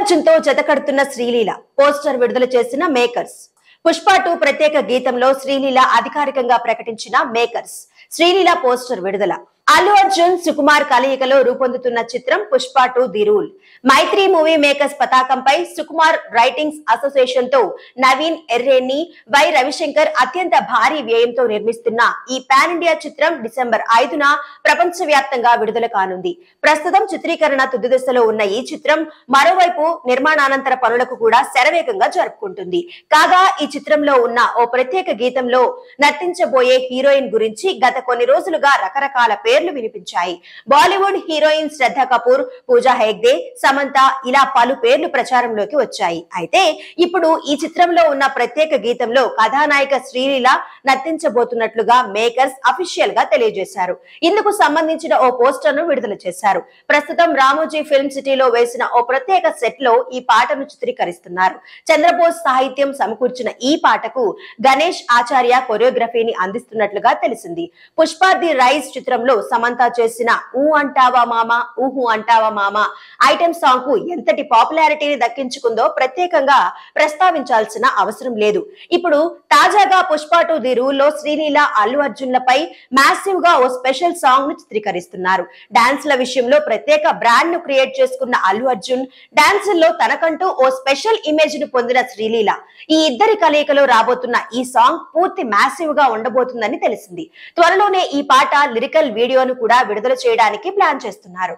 అర్జున్ తో జతకడుతున్న శ్రీలీల పోస్టర్ విడుదల చేసిన మేకర్స్. పుష్ప 2 ప్రత్యేక గీతంలో శ్రీలీల అధికారికంగా ప్రకటించిన మేకర్స్. శ్రీలీల పోస్టర్ విడుదల. అల్లు అర్జున్ సుకుమార్ కలయికలో రూపొందుతున్న చిత్రం Pushpa 2 the rule. Mythri movie makers పతాకంపై సుకుమార్ రైటింగ్స్ అసోసియేషన్ తో నవీన్ ఎర్రేని, వై రవిశంకర్ అత్యంత భారీ వ్యయంతో నిర్మిస్తున్న ఈ పాన్ ఇండియా చిత్రం డిసెంబర్ 5న ప్రపంచవ్యాప్తంగా విడుదల కానుంది. ప్రస్తుతం చిత్రీకరణ తుది దశలో ఉన్న ఈ చిత్రం మరోవైపు నిర్మాణానంతర పనులకు కూడా శరవేగంగా జరుపుకుంటుంది. కాగా ఈ చిత్రంలో ఉన్న ఓ ప్రత్యేక గీతంలో నర్తించబోయే హీరోయిన్ గురించి గత కొన్ని రోజులుగా రకరకాల పేర్లు వినిపించాయి. బాలీవుడ్ హీరోయిన్ శ్రద్ధ కపూర్, పూజా హెగ్డే, సమంత ఇలా పలు పేర్లు ప్రచారంలోకి వచ్చాయి. అయితే ఇప్పుడు ఈ చిత్రంలో ఉన్న ప్రత్యేక గీతంలో కథానాయిక శ్రీలీల నర్తించబోతున్నట్లుగా మేకర్స్ అఫీషియల్ గా తెలియజేశారు. ఇందుకు సంబంధించిన ఓ పోస్టర్ ను విడుదల చేశారు. ప్రస్తుతం రామోజీ ఫిల్మ్ సిటీలో వేసిన ఓ ప్రత్యేక సెట్ లో ఈ పాటను చిత్రీకరిస్తున్నారు. చంద్రబోస్ సాహిత్యం సమకూర్చిన ఈ పాటకు గణేష్ ఆచార్య కొరియోగ్రఫీని అందిస్తున్నట్లుగా తెలిసింది. పుష్ప ది రైజ్ చిత్రంలో సమంత చేసిన ఊ అంటావా మామా ఊహు అంటావా మామా ఐటెం సాంగ్ కు ఎంతటి పాపులారిటీని దక్కించుకుందో ప్రత్యేకంగా ప్రస్తావించాల్సిన అవసరం లేదు. ఇప్పుడు తాజాగా పుష్ప 2 ది రూల్ లో శ్రీలీల, అల్లు అర్జున్లపై మ్యాసివ్ గా ఓ స్పెషల్ సాంగ్ ను చిత్రీకరిస్తున్నారు. డాన్స్ ల విషయంలో ప్రత్యేక బ్రాండ్ ను క్రియేట్ చేసుకున్న అల్లు అర్జున్, డాన్సుల్లో తనకంటూ ఓ స్పెషల్ ఇమేజ్ ను పొందిన శ్రీలీల, ఈ ఇద్దరి కలయికలో రాబోతున్న ఈ సాంగ్ పూర్తి మ్యాసివ్ గా ఉండబోతుందని తెలిసింది. త్వరలోనే ఈ పాట లిరికల్ వీడియోను కూడా విడుదల చేయడానికి ప్లాన్ చేస్తున్నారు.